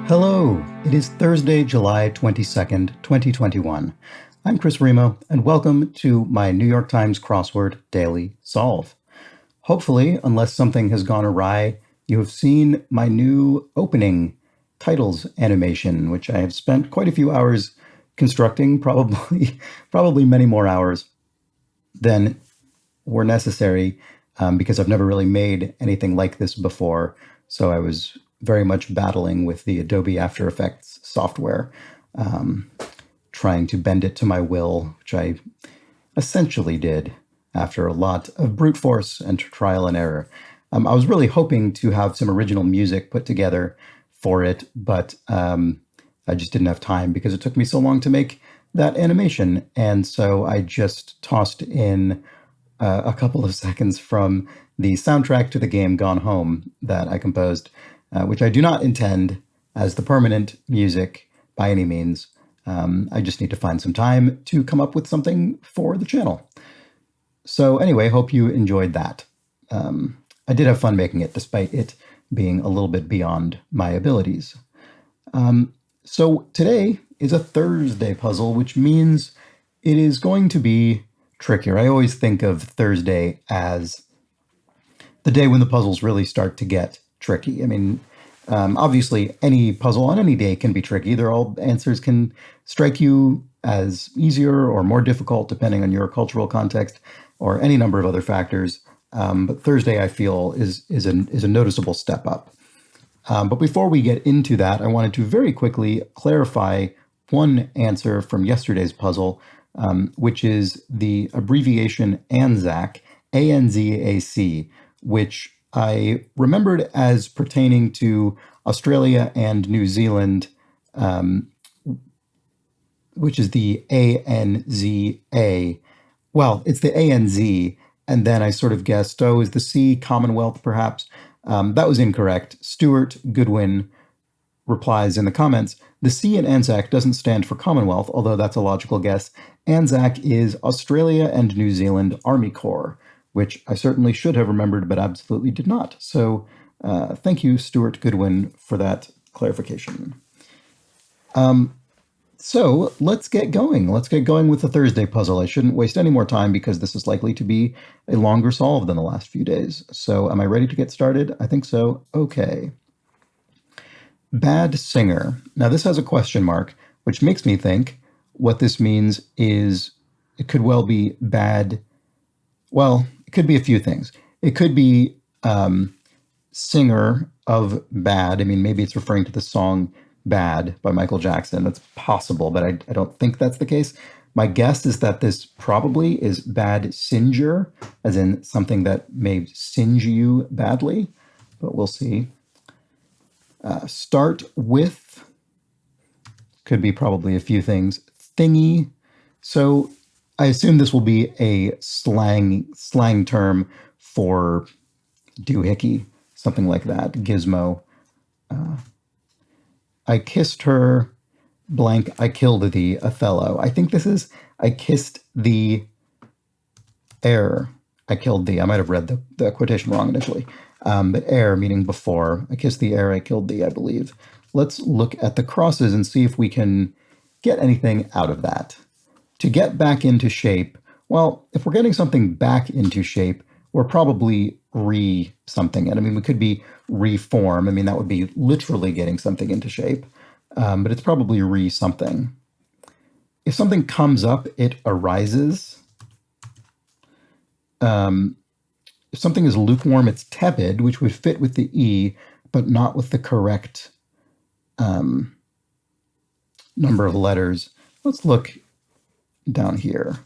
Hello, it is Thursday, July 22nd, 2021. I'm Chris Remo, and welcome to my New York Times Crossword Daily Solve. Hopefully, unless something has gone awry, you have seen my new opening titles animation, which I have spent quite a few hours constructing, probably many more hours than were necessary, because I've never really made anything like this before. So I was very much battling with the Adobe After Effects software, trying to bend it to my will, which I essentially did after a lot of brute force and trial and error. I was really hoping to have some original music put together for it, but I just didn't have time because it took me so long to make that animation. And so I just tossed in a couple of seconds from the soundtrack to the game Gone Home that I composed, which I do not intend as the permanent music by any means. I just need to find some time to come up with something for the channel. So anyway, hope you enjoyed that. I did have fun making it, despite it being a little bit beyond my abilities. So today is a Thursday puzzle, which means it is going to be trickier. I always think of Thursday as the day when the puzzles really start to get tricky. I mean, obviously, any puzzle on any day can be tricky. Answers can strike you as easier or more difficult depending on your cultural context or any number of other factors. But Thursday, I feel, is a noticeable step up. But before we get into that, I wanted to very quickly clarify one answer from yesterday's puzzle, which is the abbreviation ANZAC, ANZAC, which I remembered as pertaining to Australia and New Zealand, which is the ANZA. Well, it's the ANZ, and then I sort of guessed, is the C Commonwealth perhaps? That was incorrect. Stuart Goodwin replies in the comments, the C in ANZAC doesn't stand for Commonwealth, although that's a logical guess. ANZAC is Australia and New Zealand Army Corps, which I certainly should have remembered, but absolutely did not. So thank you, Stuart Goodwin, for that clarification. So let's get going. Let's get going with the Thursday puzzle. I shouldn't waste any more time because this is likely to be a longer solve than the last few days. So am I ready to get started? I think so. Okay. Bad singer. Now this has a question mark, which makes me think what this means is it could well be bad. Well, it could be a few things. It could be singer of bad. I mean, maybe it's referring to the song Bad by Michael Jackson. That's possible, but I don't think that's the case. My guess is that this probably is bad singer, as in something that may singe you badly, but we'll see. Start with could be probably a few things. Thingy. So I assume this will be a slang term for doohickey, something like that. Gizmo. I kissed her, blank, I killed thee, Othello. I think this is, I kissed the air, I killed thee. I might have read the quotation wrong initially. But air meaning before. I kissed the air, I killed thee, I believe. Let's look at the crosses and see if we can get anything out of that. To get back into shape, well, if we're getting something back into shape, we're probably something. And I mean, we could be reform. I mean, that would be literally getting something into shape, but it's probably something. If something comes up, it arises. If something is lukewarm, it's tepid, which would fit with the E, but not with the correct number of letters. Let's look down here.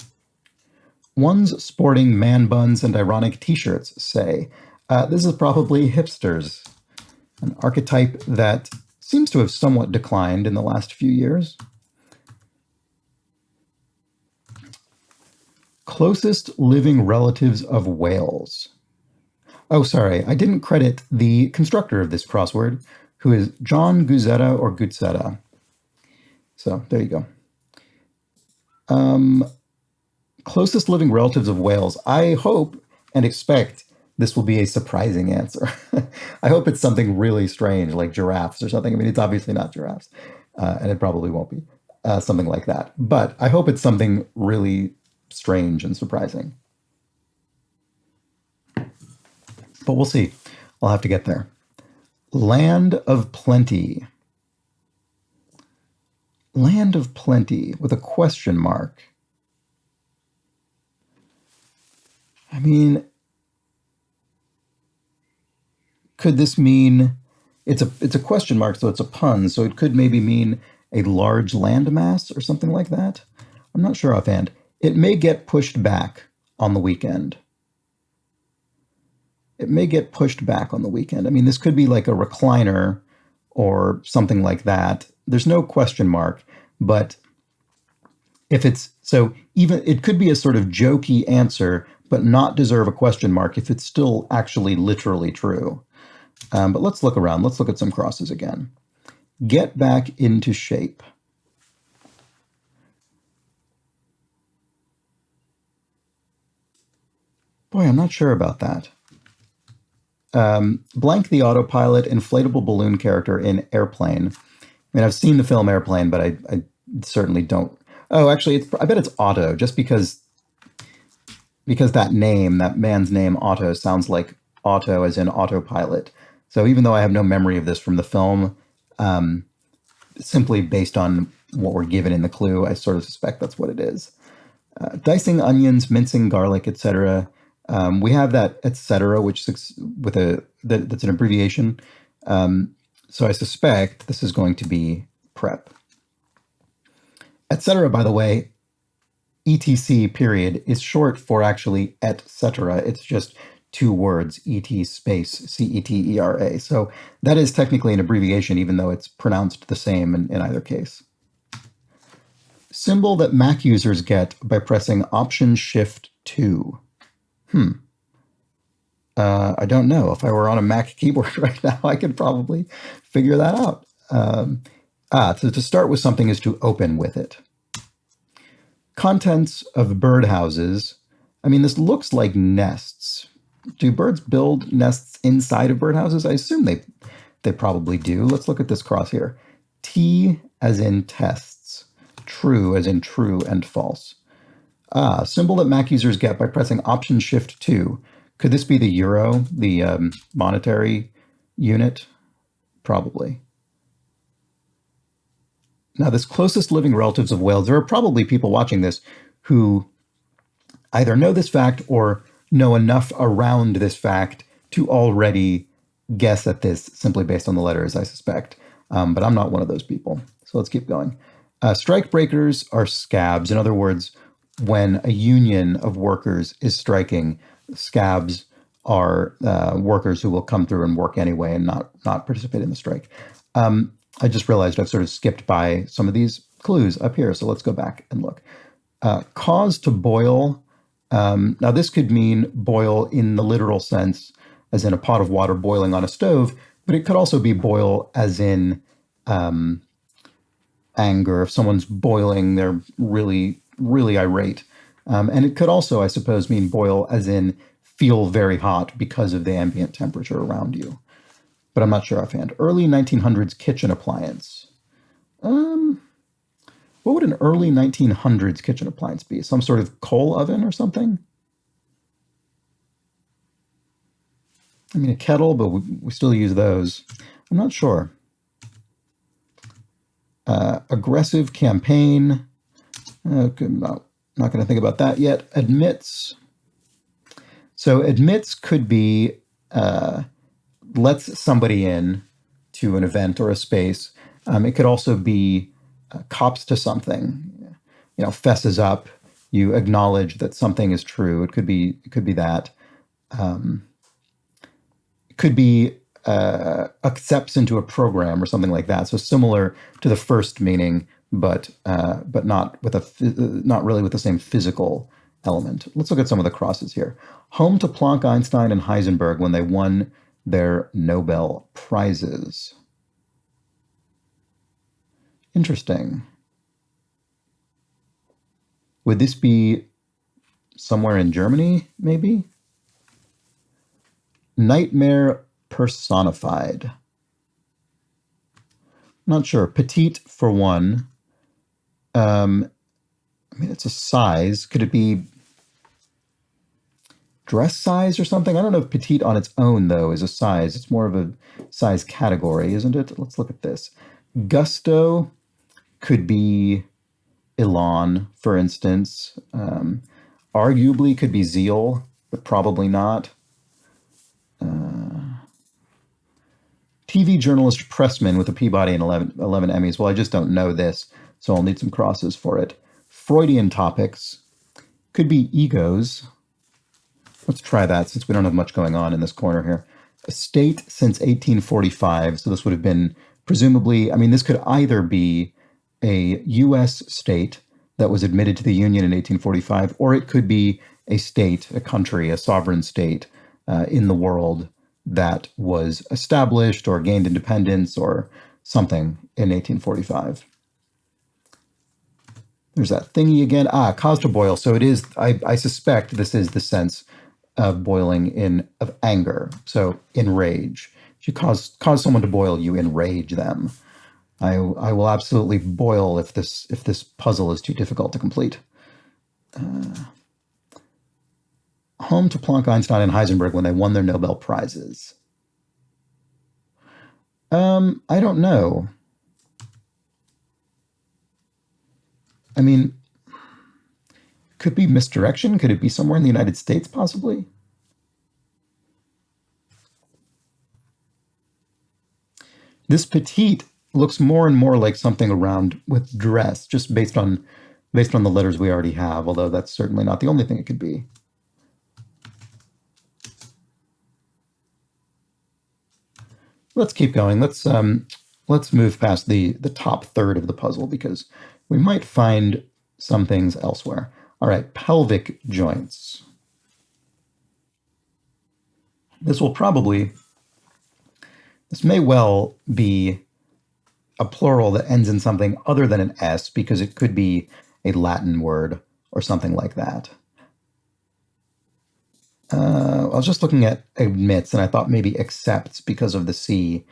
One's sporting man buns and ironic t-shirts, say. This is probably hipsters, an archetype that seems to have somewhat declined in the last few years. Closest living relatives of whales. Oh, sorry, I didn't credit the constructor of this crossword, who is John Guzetta or Gutzetta. So there you go. Closest living relatives of whales. I hope and expect this will be a surprising answer. I hope it's something really strange, like giraffes or something. I mean, it's obviously not giraffes, and it probably won't be something like that. But I hope it's something really strange and surprising. But we'll see. I'll have to get there. Land of Plenty. Land of Plenty with a question mark. I mean, could this mean it's a question mark, so it's a pun, so it could maybe mean a large landmass or something like that? I'm not sure offhand. It may get pushed back on the weekend. It may get pushed back on the weekend. I mean, this could be like a recliner or something like that. There's no question mark, but if it's so, even it could be a sort of jokey answer, but not deserve a question mark if it's still actually literally true. But let's look around. Let's look at some crosses again. Get back into shape. Boy, I'm not sure about that. Blank the autopilot, inflatable balloon character in Airplane. I mean, I've seen the film Airplane, but I certainly don't. Oh, actually, I bet it's Otto, just because that name, that man's name, Otto, sounds like Otto as in autopilot. So even though I have no memory of this from the film, simply based on what we're given in the clue, I sort of suspect that's what it is. Dicing onions, mincing garlic, etc. We have that etc., which with that's an abbreviation. So I suspect this is going to be prep. Etc., by the way, etc. period is short for actually et cetera. It's just two words, et space cetera. So that is technically an abbreviation, even though it's pronounced the same in either case. Symbol that Mac users get by pressing Option Shift 2. I don't know. If I were on a Mac keyboard right now, I could probably figure that out. So to start with something is to open with it. Contents of birdhouses. I mean, this looks like nests. Do birds build nests inside of birdhouses? I assume they probably do. Let's look at this cross here. T as in tests. True as in true and false. Symbol that Mac users get by pressing Option Shift 2. Could this be the euro, the monetary unit? Probably. Now, this closest living relatives of whales, there are probably people watching this who either know this fact or know enough around this fact to already guess at this simply based on the letters, I suspect. But I'm not one of those people. So let's keep going. Strike breakers are scabs. In other words, when a union of workers is striking, scabs are workers who will come through and work anyway and not participate in the strike. I just realized I've sort of skipped by some of these clues up here, so let's go back and look. Cause to boil. Now, this could mean boil in the literal sense, as in a pot of water boiling on a stove, but it could also be boil as in anger. If someone's boiling, they're really, really irate. And it could also, I suppose, mean boil as in feel very hot because of the ambient temperature around you. But I'm not sure offhand. Early 1900s kitchen appliance. What would an early 1900s kitchen appliance be? Some sort of coal oven or something? I mean, a kettle, but we still use those. I'm not sure. Aggressive campaign. Okay, not going to think about that yet. Admits. So admits could be lets somebody in to an event or a space. It could also be cops to something. You know, fesses up. You acknowledge that something is true. It could be that. It could be accepts into a program or something like that. So similar to the first meaning, but not really with the same physical element. Let's look at some of the crosses here. Home to Planck, Einstein, and Heisenberg when they won their Nobel Prizes. Interesting. Would this be somewhere in Germany, maybe? Nightmare personified. Not sure. Petite for one. I mean, it's a size. Could it be dress size or something? I don't know if petite on its own, though, is a size. It's more of a size category, isn't it? Let's look at this. Gusto could be elan, for instance. Arguably could be zeal, but probably not. TV journalist Pressman with a Peabody and 11 Emmys. Well, I just don't know this, so I'll need some crosses for it. Freudian topics could be egos. Let's try that since we don't have much going on in this corner here. A state since 1845. So this would have been presumably, I mean, this could either be a U.S. state that was admitted to the Union in 1845, or it could be a state, a country, a sovereign state in the world that was established or gained independence or something in 1845. There's that thingy again. Cause to boil. So it is, I suspect this is the sense of boiling of anger. So enrage. If you cause someone to boil, you enrage them. I will absolutely boil if this puzzle is too difficult to complete. Home to Planck, Einstein, and Heisenberg when they won their Nobel Prizes. I don't know. I mean, could be misdirection. Could it be somewhere in the United States, possibly? This petite looks more and more like something around with dress, just based on the letters we already have, although that's certainly not the only thing it could be. Let's keep going. Let's move past the top third of the puzzle because we might find some things elsewhere. All right, pelvic joints. This may well be a plural that ends in something other than an S because it could be a Latin word or something like that. I was just looking at admits and I thought maybe accepts because of the C,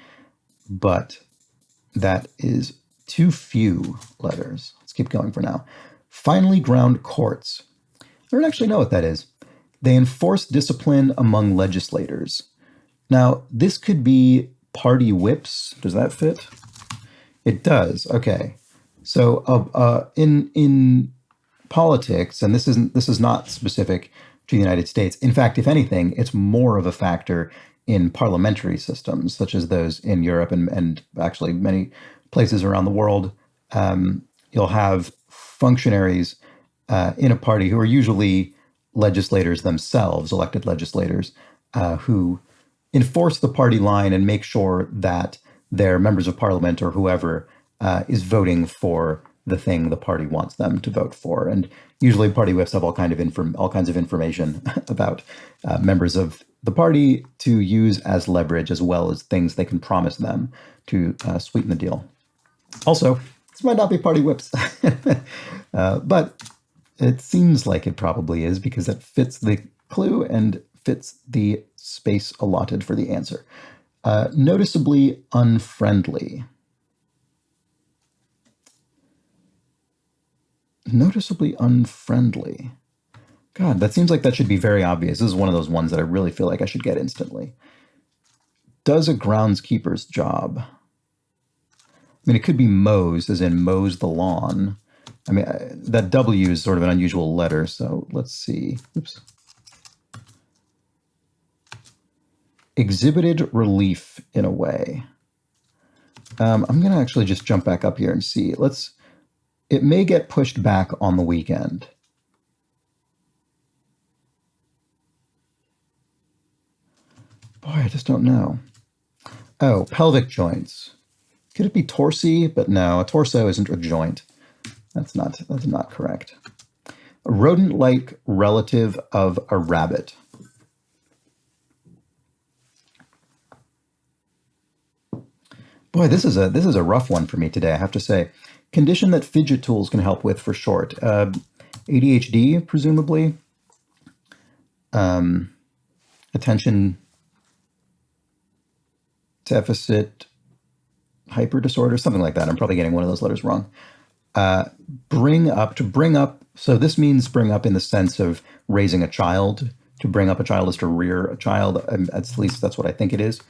but that is too few letters. Let's keep going for now. Finely ground courts. I don't actually know what that is. They enforce discipline among legislators. Now, this could be party whips. Does that fit? It does. Okay. So in politics, and this is not specific to the United States. In fact, if anything, it's more of a factor in parliamentary systems, such as those in Europe and actually many places around the world. You'll have functionaries in a party who are usually legislators themselves, elected legislators, who enforce the party line and make sure that their members of parliament or whoever is voting for the thing the party wants them to vote for. And usually party whips have all kinds of information about members of the party to use as leverage, as well as things they can promise them to sweeten the deal. Also, this might not be party whips, but it seems like it probably is because it fits the clue and fits the space allotted for the answer. Noticeably unfriendly. Noticeably unfriendly. God, that seems like that should be very obvious. This is one of those ones that I really feel like I should get instantly. Does a groundskeeper's job. I mean, it could be mows, as in mows the lawn. I mean, that W is sort of an unusual letter, so let's see. Oops. Exhibited relief in a way. I'm going to actually just jump back up here and see. It may get pushed back on the weekend. Boy, I just don't know. Oh, pelvic joints. Could it be torsi? But no, a torso isn't a joint. That's not correct. A rodent-like relative of a rabbit. Boy, this is a rough one for me today, I have to say. Condition that fidget tools can help with for short. ADHD, presumably. Attention deficit hyper disorder, something like that. I'm probably getting one of those letters wrong. Bring up. So this means bring up in the sense of raising a child. To bring up a child is to rear a child. At least that's what I think it is.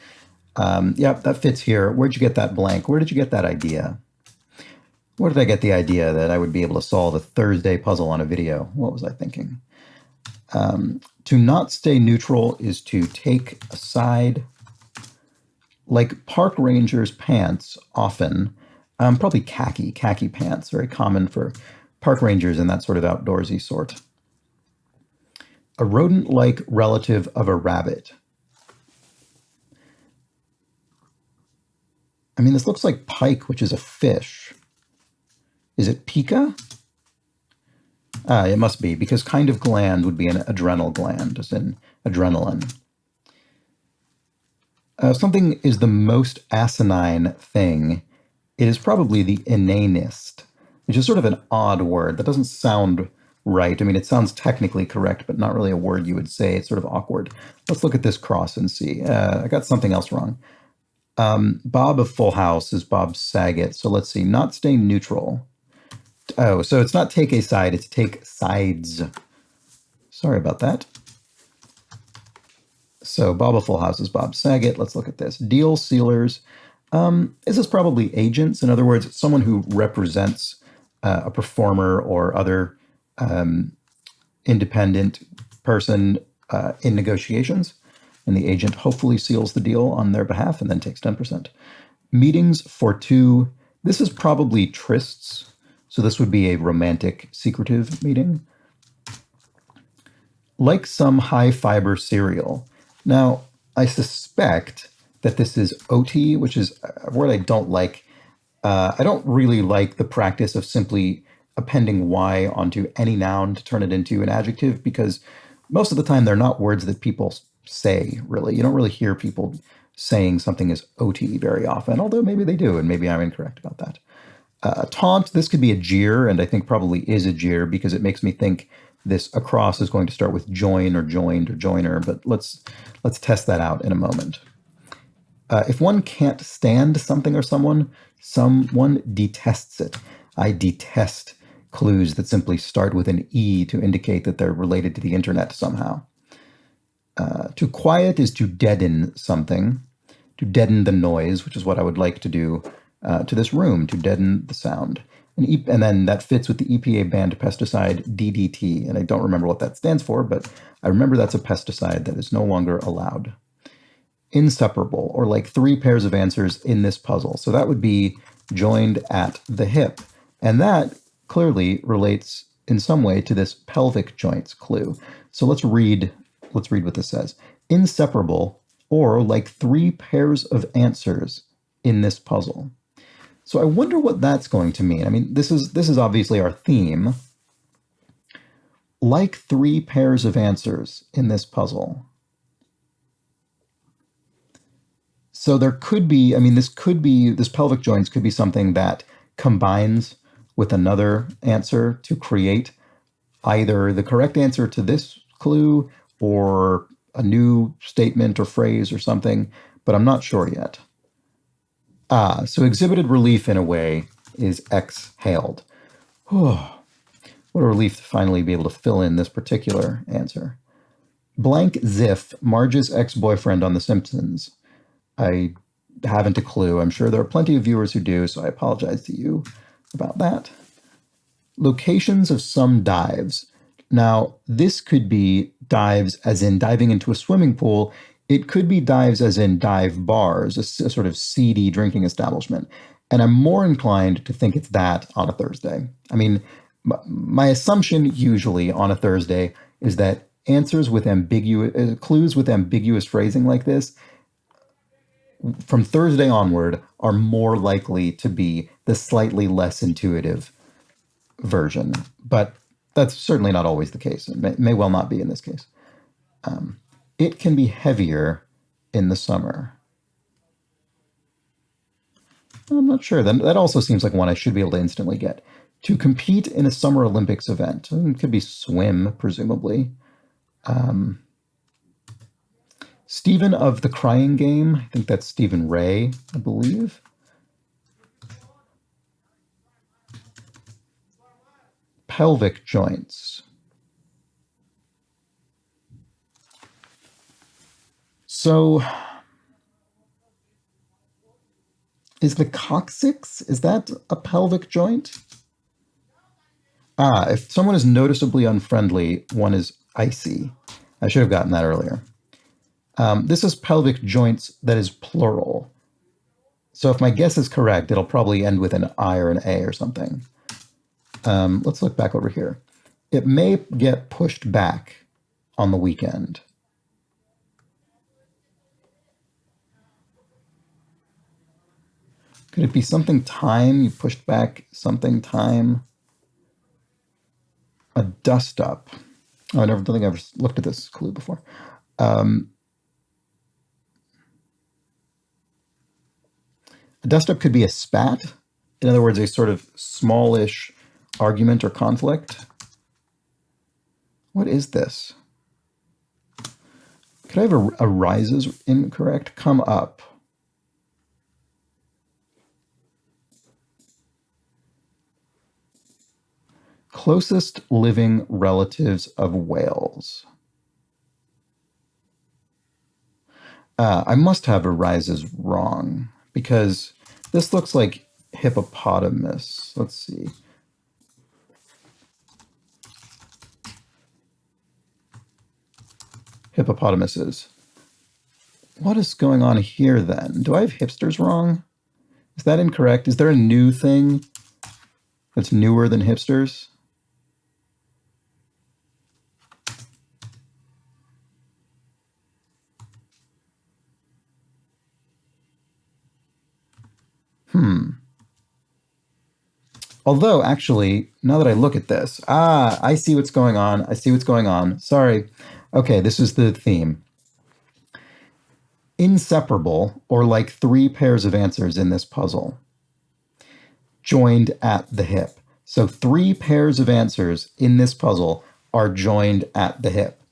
Yeah, that fits here. Where'd you get that blank? Where did you get that idea? Where did I get the idea that I would be able to solve a Thursday puzzle on a video? What was I thinking? To not stay neutral is to take a side. Like park rangers' pants, often, probably khaki pants, very common for park rangers and that sort of outdoorsy sort. A rodent-like relative of a rabbit. I mean, this looks like pike, which is a fish. Is it pica? It must be, because kind of gland would be an adrenal gland, as in adrenaline. Something is the most asinine thing. It is probably the inanist, which is sort of an odd word. That doesn't sound right. I mean, it sounds technically correct, but not really a word you would say. It's sort of awkward. Let's look at this cross and see. I got something else wrong. Bob of Full House is Bob Saget. So let's see. Not stay neutral. Oh, so it's not take a side. It's take sides. Sorry about that. So Bob of Full House is Bob Saget. Let's look at this. Deal sealers. This is probably agents. In other words, someone who represents a performer or other independent person in negotiations. And the agent hopefully seals the deal on their behalf and then takes 10%. Meetings for two. This is probably trysts. So this would be a romantic, secretive meeting. Like some high-fiber cereal. Now, I suspect that this is OT, which is a word I don't like. I don't really like the practice of simply appending Y onto any noun to turn it into an adjective, because most of the time they're not words that people say, really. You don't really hear people saying something is OT very often, although maybe they do, and maybe I'm incorrect about that. Taunt, this could be a jeer, and I think probably is a jeer, because it makes me think this across is going to start with join or joined or joiner, but let's test that out in a moment. If one can't stand something or someone detests it. I detest clues that simply start with an E to indicate that they're related to the internet somehow. To quiet is to deaden something, to deaden the noise, which is what I would like to do to this room, to deaden the sound. And then that fits with the EPA banned pesticide DDT, and I don't remember what that stands for, but I remember that's a pesticide that is no longer allowed. Inseparable, or like three pairs of answers in this puzzle. So that would be joined at the hip. And that clearly relates in some way to this pelvic joints clue. So let's read what this says. Inseparable, or like three pairs of answers in this puzzle. So I wonder what that's going to mean. I mean, this is obviously our theme. Like three pairs of answers in this puzzle. So there could be, I mean, this pelvic joints could be something that combines with another answer to create either the correct answer to this clue or a new statement or phrase or something, but I'm not sure yet. So exhibited relief in a way is exhaled. What a relief to finally be able to fill in this particular answer. Blank Ziff, Marge's ex-boyfriend on The Simpsons. I haven't a clue. I'm sure there are plenty of viewers who do, so I apologize to you about that. Locations of some dives. Now, this could be dives as in diving into a swimming pool. It could be dives as in dive bars, a sort of seedy drinking establishment. And I'm more inclined to think it's that on a Thursday. I mean, my assumption usually on a Thursday is that answers with clues with ambiguous phrasing like this, from Thursday onward, are more likely to be the slightly less intuitive version. But that's certainly not always the case. It may well not be in this case. It can be heavier in the summer. I'm not sure. That also seems like one I should be able to instantly get. To compete in a Summer Olympics event. It could be swim, presumably. Stephen of the Crying Game. I think that's Stephen Ray, I believe. Pelvic joints. So, is the coccyx, is that a pelvic joint? Ah, if someone is noticeably unfriendly, one is icy. I should have gotten that earlier. This is pelvic joints that is plural. So if my guess is correct, it'll probably end with an I or an A or something. Let's look back over here. It may get pushed back on the weekend. Could it be something time? You pushed back something time? A dust up. Oh, I don't think I've ever looked at this clue before. A dust up could be a spat. In other words, a sort of smallish argument or conflict. What is this? Could I have a rises incorrect? Come up. Closest living relatives of whales. I must have arises wrong because this looks like hippopotamus. Let's see. Hippopotamuses. What is going on here then? Do I have hipsters wrong? Is that incorrect? Is there a new thing that's newer than hipsters? Although, actually, now that I look at this, I see what's going on. I see what's going on. Sorry. Okay, this is the theme. Inseparable, or like three pairs of answers in this puzzle, joined at the hip. So three pairs of answers in this puzzle are joined at the hip.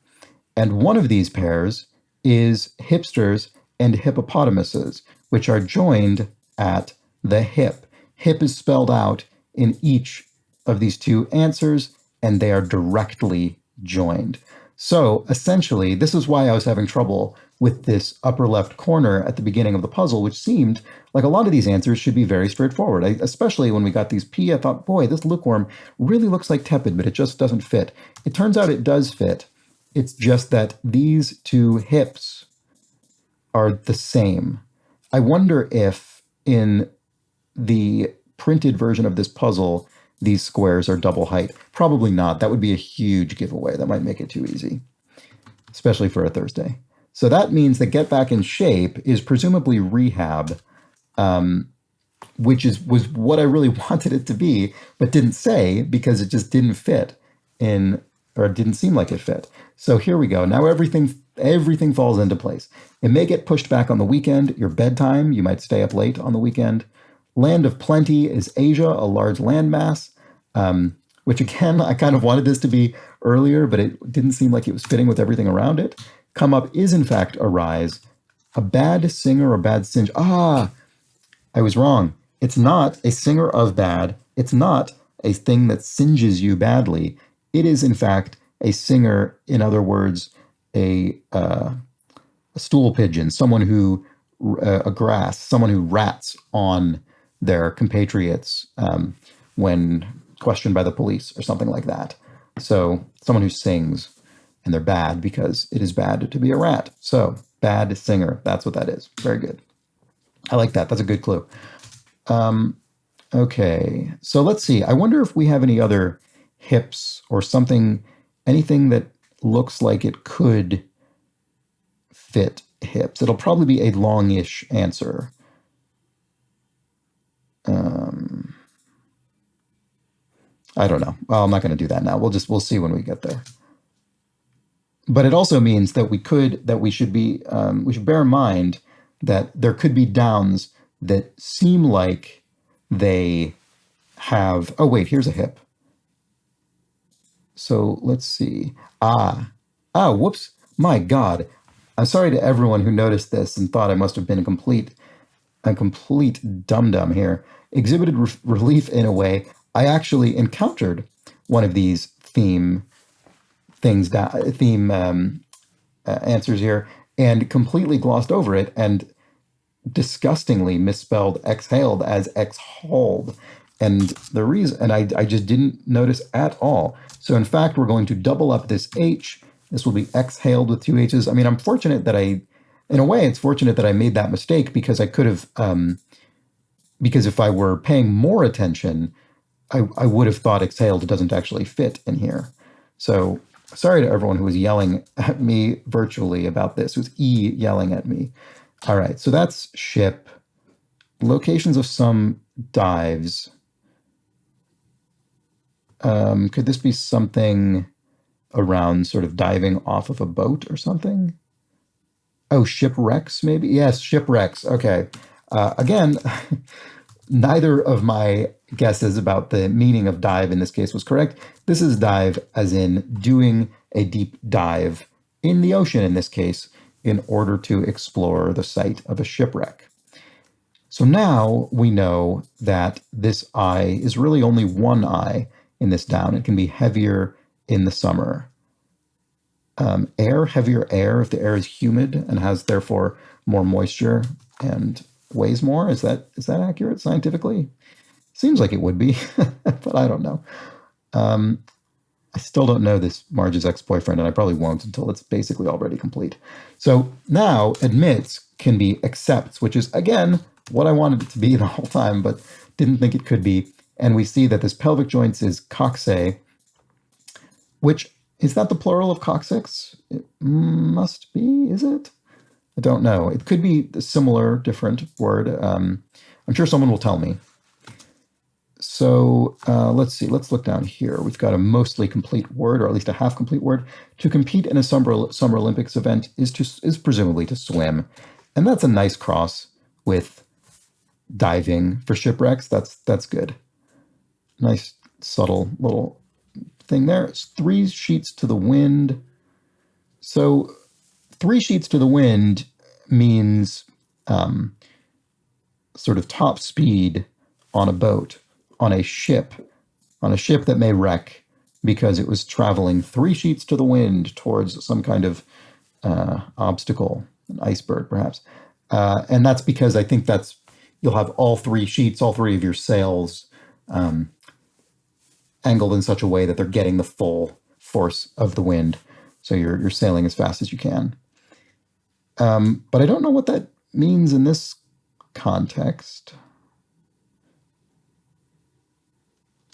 And one of these pairs is hipsters and hippopotamuses, which are joined at the hip. Hip is spelled out in each of these two answers, and they are directly joined. So essentially, this is why I was having trouble with this upper left corner at the beginning of the puzzle, which seemed like a lot of these answers should be very straightforward. Especially when we got these P, I thought, boy, this lukewarm really looks like tepid, but it just doesn't fit. It turns out it does fit. It's just that these two hips are the same. I wonder if in the printed version of this puzzle, these squares are double height. Probably not. That would be a huge giveaway. That might make it too easy, especially for a Thursday. So that means that Get Back in Shape is presumably rehab, which was what I really wanted it to be, but didn't say because it just didn't fit in, or it didn't seem like it fit. So here we go. Now everything falls into place. It may get pushed back on the weekend. Your bedtime, you might stay up late on the weekend. Land of plenty is Asia, a large landmass, which again, I kind of wanted this to be earlier, but it didn't seem like it was fitting with everything around it. Come up is in fact a rise. A bad singer or bad singe. I was wrong. It's not a singer of bad. It's not a thing that singes you badly. It is in fact a singer, in other words, a stool pigeon, someone who, someone who rats on their compatriots when questioned by the police or something like that. So someone who sings, and they're bad because it is bad to be a rat. So bad singer, that's what that is. Very good. I like that. That's a good clue. Okay, so let's see. I wonder if we have any other hips or something, anything that looks like it could fit hips. It'll probably be a longish answer. I don't know. Well, I'm not going to do that now. We'll see when we get there. But it also means that we should bear in mind that there could be downs that seem like they have, oh wait, here's a hip. So let's see. Whoops. My God. I'm sorry to everyone who noticed this and thought I must have been a complete dum-dum here. Exhibited relief in a way. I actually encountered one of these theme answers here and completely glossed over it and disgustingly misspelled exhaled as exhaled. And the reason, and I just didn't notice at all. So in fact, we're going to double up this H. This will be exhaled with two H's. I mean, I'm fortunate that in a way, it's fortunate that I made that mistake because I could have, because if I were paying more attention, I would have thought exhaled doesn't actually fit in here. So sorry to everyone who was yelling at me virtually about this. It was E yelling at me. All right, so that's ship. Locations of some dives. Could this be something around sort of diving off of a boat or something? Oh, shipwrecks, maybe? Yes, shipwrecks. Okay. Again, neither of my guesses about the meaning of dive in this case was correct. This is dive as in doing a deep dive in the ocean in this case in order to explore the site of a shipwreck. So now we know that this eye is really only one eye in this down. It can be heavier in the summer. Heavier air, if the air is humid and has therefore more moisture and weighs more. Is that accurate scientifically? Seems like it would be, but I don't know. I still don't know this Marge's ex-boyfriend, and I probably won't until it's basically already complete. So now admits can be accepts, which is, again, what I wanted it to be the whole time, but didn't think it could be. And we see that this pelvic joint is coxae, which, is that the plural of coccyx? It must be, is it? I don't know. It could be a similar, different word. I'm sure someone will tell me. So let's see. Let's look down here. We've got a mostly complete word, or at least a half-complete word. To compete in a Summer Olympics event is presumably to swim. And that's a nice cross with diving for shipwrecks. That's good. Nice, subtle little thing there. It's 3 sheets to the wind. So 3 sheets to the wind means sort of top speed on a boat, on a ship that may wreck because it was traveling 3 sheets to the wind towards some kind of obstacle, an iceberg perhaps. And that's because I think you'll have all 3 sheets, all 3 of your sails angled in such a way that they're getting the full force of the wind. So you're sailing as fast as you can. But I don't know what that means in this context.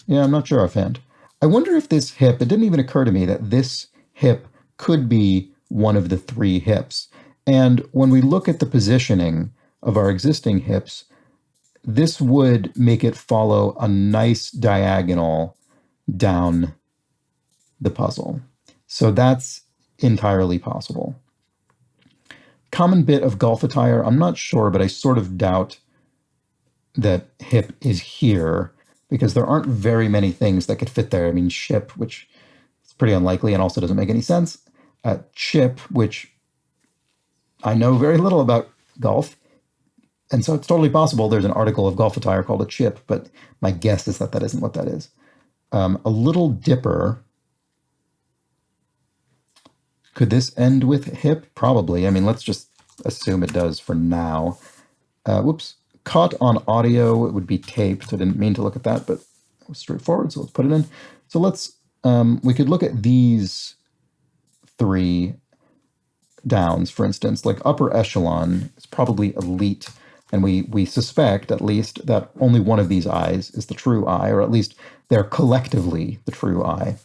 Yeah, I'm not sure offhand. I wonder if this hip, it didn't even occur to me that this hip could be one of the 3 hips. And when we look at the positioning of our existing hips, this would make it follow a nice diagonal down the puzzle. So that's entirely possible. Common bit of golf attire, I'm not sure, but I sort of doubt that hip is here because there aren't very many things that could fit there. I mean, ship, which is pretty unlikely and also doesn't make any sense. Chip, which I know very little about golf. And so it's totally possible there's an article of golf attire called a chip, but my guess is that isn't what that is. A little dipper. Could this end with hip? Probably. I mean, let's just assume it does for now. Whoops. Caught on audio, it would be taped. I didn't mean to look at that, but it was straightforward, so let's put it in. So we could look at these 3 downs, for instance, like upper echelon is probably elite. And we suspect, at least, that only one of these eyes is the true eye, or at least they're collectively the true eye.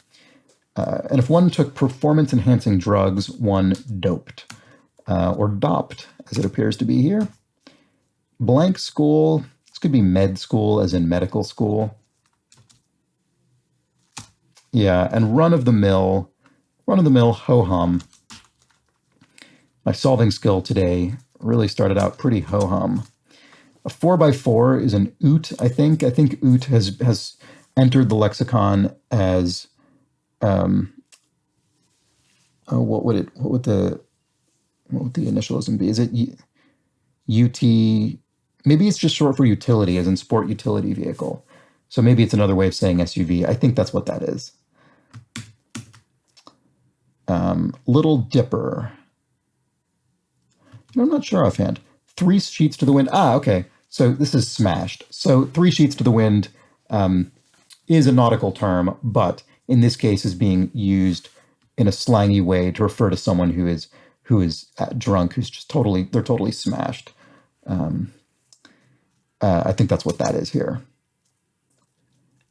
And if one took performance-enhancing drugs, one doped, or dopped, as it appears to be here. Blank school, this could be med school, as in medical school. Yeah, and run-of-the-mill ho-hum. My solving skill today really started out pretty ho-hum. A 4x4 is an oot, I think. I think oot has entered the lexicon as what would the what would the initialism be? Is it UT? Maybe it's just short for utility, as in sport utility vehicle. So maybe it's another way of saying SUV. I think that's what that is. Little Dipper. I'm not sure offhand. 3 sheets to the wind. Ah, okay. So this is smashed. So 3 sheets to the wind is a nautical term, but in this case is being used in a slangy way to refer to someone who is drunk, who's just they're totally smashed. I think that's what that is here.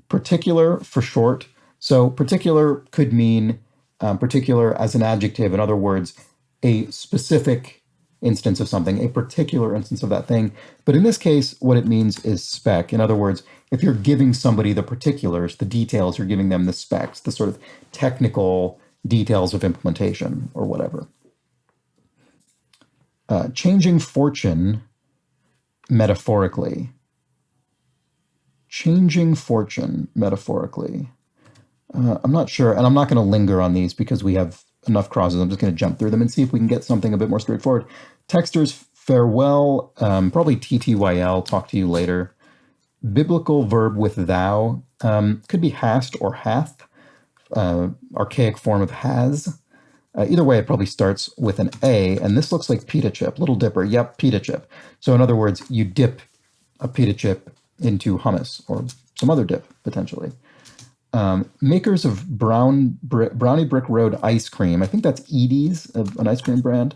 Particular for short. So particular could mean particular as an adjective. In other words, a specific instance of something, a particular instance of that thing. But in this case, what it means is spec. In other words, if you're giving somebody the particulars, the details, you're giving them the specs, the sort of technical details of implementation or whatever. Changing fortune metaphorically. Changing fortune metaphorically. I'm not sure, and I'm not going to linger on these because we have enough crosses. I'm just going to jump through them and see if we can get something a bit more straightforward. Texters, farewell, probably TTYL, talk to you later. Biblical verb with thou, could be hast or hath, archaic form of has. Either way, it probably starts with an A, and this looks like pita chip, Little Dipper, yep, pita chip. So in other words, you dip a pita chip into hummus or some other dip, potentially. Makers of Brownie Brick Road ice cream. I think that's Edie's, an ice cream brand.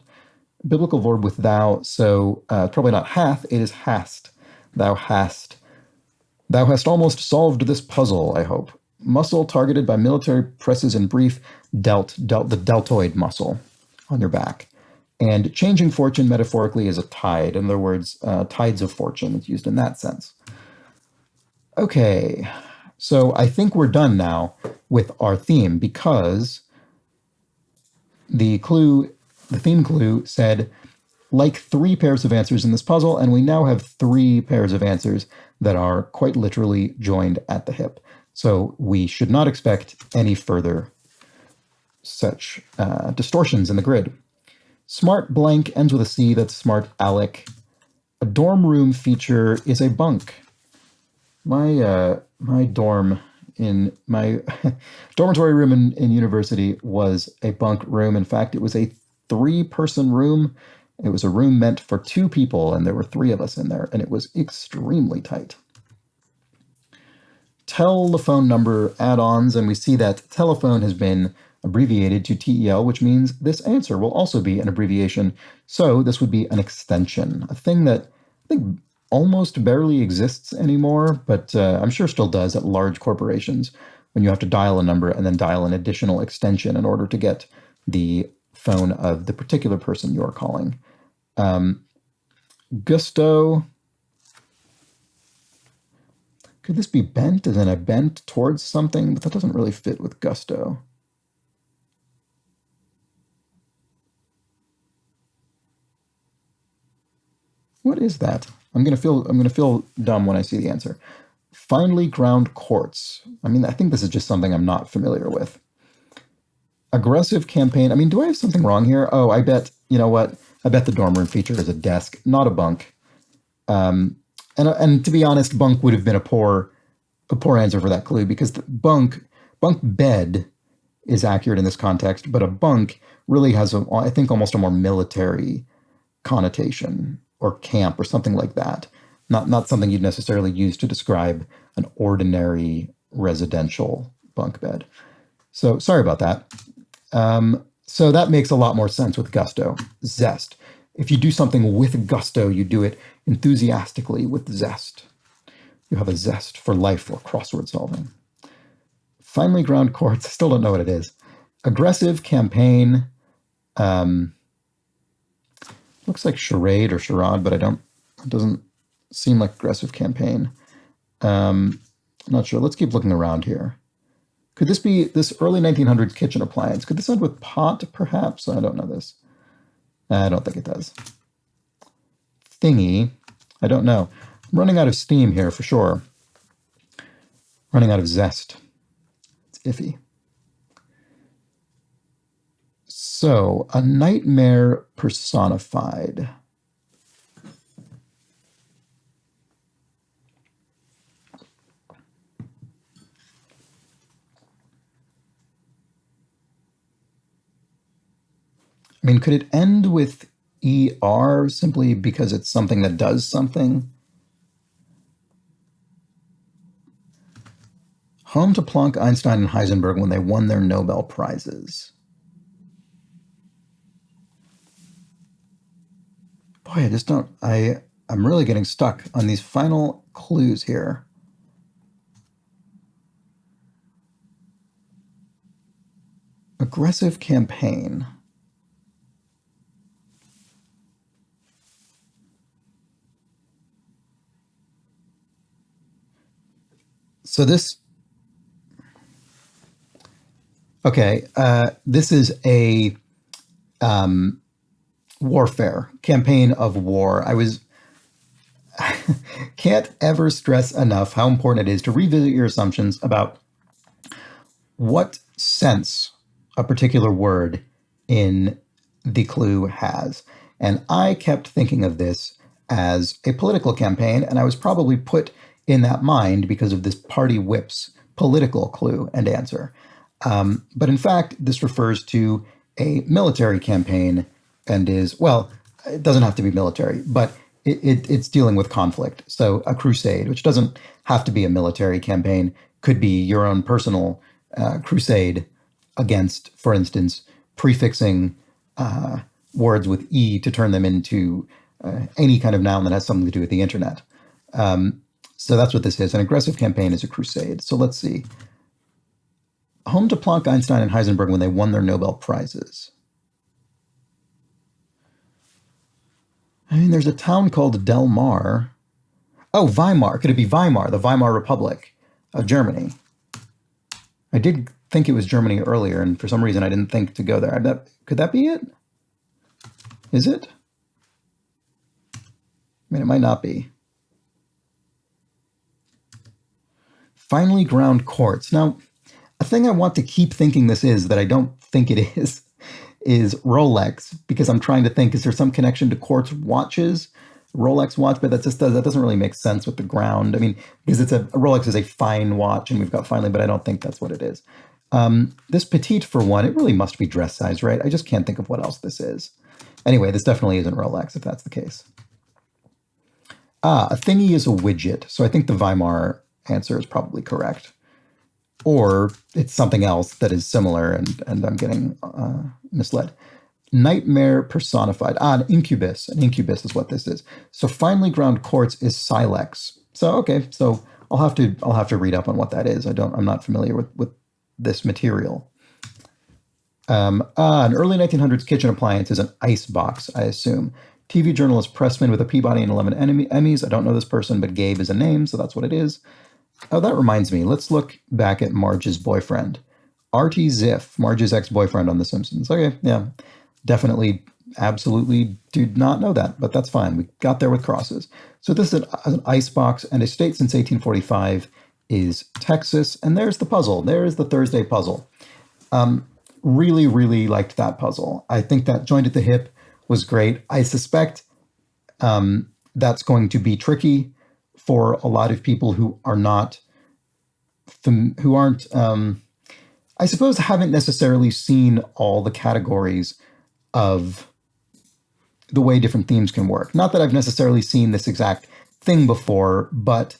Biblical verb with thou, so probably not hath, it is hast. Thou hast. Thou hast almost solved this puzzle, I hope. Muscle targeted by military presses in brief, dealt the deltoid muscle on your back. And changing fortune metaphorically is a tide. In other words, tides of fortune. It's used in that sense. Okay, so I think we're done now with our theme because the theme clue said, like 3 pairs of answers in this puzzle, and we now have 3 pairs of answers that are quite literally joined at the hip. So we should not expect any further such distortions in the grid. Smart blank ends with a C, that's smart Alec. A dorm room feature is a bunk. My dorm in my dormitory room in university was a bunk room. In fact, it was a 3-person room. It was a room meant for 2 people, and there were 3 of us in there, and it was extremely tight. Telephone number add-ons, and we see that telephone has been abbreviated to TEL, which means this answer will also be an abbreviation. So this would be an extension, a thing that I think almost barely exists anymore, but I'm sure still does at large corporations when you have to dial a number and then dial an additional extension in order to get the phone of the particular person you're calling. Gusto. Could this be bent, as in I bent towards something? But that doesn't really fit with gusto. What is that? I'm gonna feel dumb when I see the answer. Finely ground quartz. I mean, I think this is just something I'm not familiar with. Aggressive campaign. I mean, do I have something wrong here? Oh, I bet, you know what? I bet the dorm room feature is a desk, not a bunk. And to be honest, bunk would have been a poor answer for that clue, because the bunk bed is accurate in this context, but a bunk really has I think almost a more military connotation, or camp or something like that. Not something you'd necessarily use to describe an ordinary residential bunk bed. So sorry about that. So that makes a lot more sense with gusto. Zest. If you do something with gusto, you do it enthusiastically with zest. You have a zest for life or crossword solving. Finely ground quartz, I still don't know what it is. Aggressive campaign. Looks like charade or charade, but it doesn't seem like aggressive campaign. I'm not sure. Let's keep looking around here. Could this be this early 1900s kitchen appliance? Could this end with pot, perhaps? I don't know this. I don't think it does. Thingy. I don't know. I'm running out of steam here for sure. Running out of zest. It's iffy. So, a nightmare personified. I mean, could it end with ER simply because it's something that does something? Home to Planck, Einstein, and Heisenberg when they won their Nobel Prizes. Boy, I just don't. I'm really getting stuck on these final clues here. Aggressive campaign. So this. Okay, this is a warfare, campaign of war. Can't ever stress enough how important it is to revisit your assumptions about what sense a particular word in the clue has. And I kept thinking of this as a political campaign, and I was probably put in that mind because of this party whip's political clue and answer. But in fact, this refers to a military campaign and is, well, it doesn't have to be military, but it's dealing with conflict. So a crusade, which doesn't have to be a military campaign, could be your own personal crusade against, for instance, prefixing words with E to turn them into any kind of noun that has something to do with the internet. So that's what this is. An aggressive campaign is a crusade. So let's see. Home to Planck, Einstein, and Heisenberg when they won their Nobel Prizes. I mean, there's a town called Del Mar. Oh, Weimar. Could it be Weimar, the Weimar Republic of Germany? I did think it was Germany earlier, and for some reason I didn't think to go there. Could that be it? Is it? I mean, it might not be. Finely ground quartz. Now, a thing I want to keep thinking this is that I don't think it is Rolex, because I'm trying to think, is there some connection to quartz watches? Rolex watch, but that doesn't really make sense with the ground. I mean, because a Rolex is a fine watch, and we've got finely, but I don't think that's what it is. This petite, for one, it really must be dress size, right? I just can't think of what else this is. Anyway, this definitely isn't Rolex, if that's the case. A thingy is a widget, so I think the Weimar answer is probably correct. Or it's something else that is similar, and I'm getting misled. Nightmare personified. An incubus. An incubus is what this is. So finely ground quartz is silex. So okay, so I'll have to read up on what that is. I'm not familiar with this material. An early 1900s kitchen appliance is an ice box, I assume. TV journalist Pressman with a Peabody and 11 Emmys. I don't know this person, but Gabe is a name, so that's what it is. Oh, that reminds me. Let's look back at Marge's boyfriend. Artie Ziff, Marge's ex-boyfriend on The Simpsons. Okay, yeah. Definitely, absolutely did not know that, but that's fine. We got there with crosses. So this is an icebox, and a state since 1845 is Texas. And there's the puzzle. There's the Thursday puzzle. Really, really liked that puzzle. I think that joint at the hip was great. I suspect that's going to be tricky for a lot of people who are not, who aren't, I suppose, haven't necessarily seen all the categories of the way different themes can work. Not that I've necessarily seen this exact thing before, but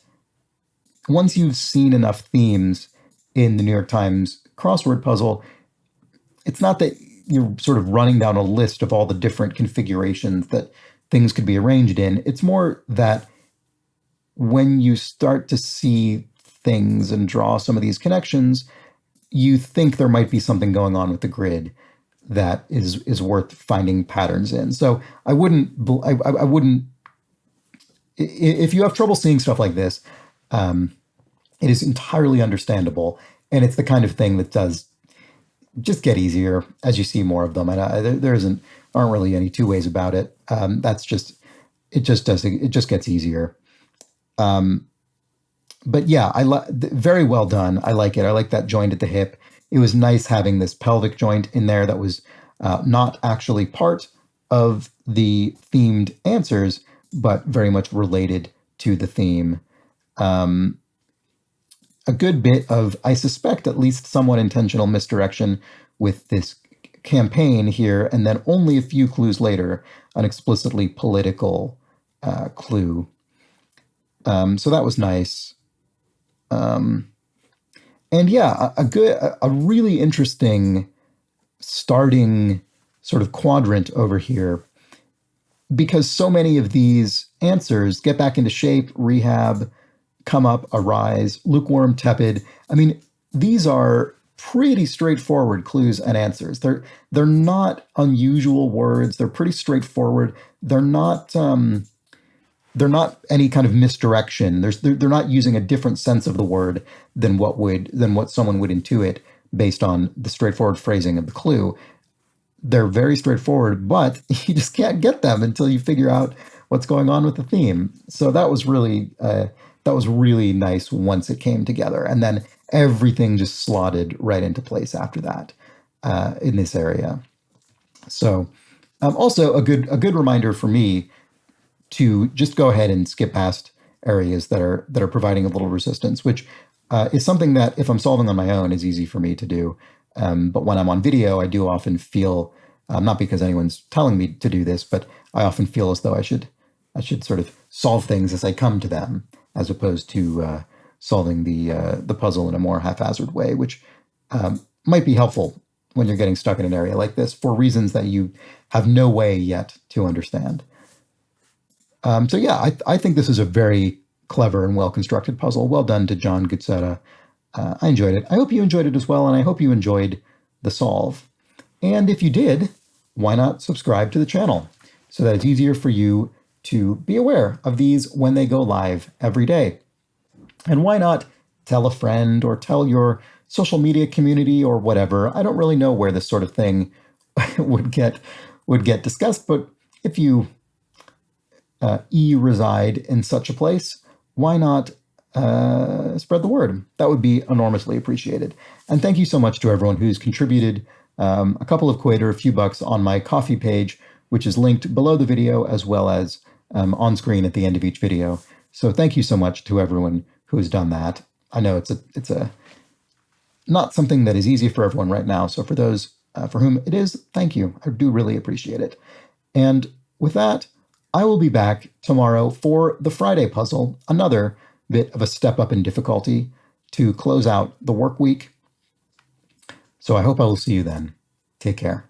once you've seen enough themes in the New York Times crossword puzzle, it's not that you're sort of running down a list of all the different configurations that things could be arranged in. It's more that when you start to see things and draw some of these connections, you think there might be something going on with the grid that is worth finding patterns in. So I wouldn't, if you have trouble seeing stuff like this, it is entirely understandable. And it's the kind of thing that does just get easier as you see more of them. And aren't really any two ways about it. It just gets easier. But yeah, very well done. I like it. I like that joint at the hip. It was nice having this pelvic joint in there that was not actually part of the themed answers, but very much related to the theme. A good bit of, I suspect, at least somewhat intentional misdirection with this campaign here, and then only a few clues later, an explicitly political clue. So that was nice. And yeah, a really interesting starting sort of quadrant over here, because so many of these answers get back into shape, rehab, come up, arise, lukewarm, tepid. I mean, these are pretty straightforward clues and answers. They're not unusual words. They're pretty straightforward. They're not any kind of misdirection. They're not using a different sense of the word than what someone would intuit based on the straightforward phrasing of the clue. They're very straightforward, but you just can't get them until you figure out what's going on with the theme. So that was really nice once it came together, and then everything just slotted right into place after that in this area. So also a good reminder for me to just go ahead and skip past areas that are providing a little resistance, which is something that if I'm solving on my own is easy for me to do. But when I'm on video, I do often feel, not because anyone's telling me to do this, but I often feel as though I should sort of solve things as I come to them, as opposed to solving the puzzle in a more haphazard way, which might be helpful when you're getting stuck in an area like this for reasons that you have no way yet to understand. So yeah, I think this is a very clever and well-constructed puzzle. Well done to John Gutzetta. I enjoyed it. I hope you enjoyed it as well, and I hope you enjoyed the solve. And if you did, why not subscribe to the channel so that it's easier for you to be aware of these when they go live every day. And why not tell a friend or tell your social media community or whatever. I don't really know where this sort of thing would get discussed, but if you reside in such a place, why not spread the word? That would be enormously appreciated. And thank you so much to everyone who's contributed a couple of quid or a few bucks on my Ko-fi page, which is linked below the video as well as on screen at the end of each video. So thank you so much to everyone who has done that. I know it's a not something that is easy for everyone right now. So for those for whom it is, thank you. I do really appreciate it. And with that, I will be back tomorrow for the Friday puzzle, another bit of a step up in difficulty to close out the work week. So I hope I will see you then. Take care.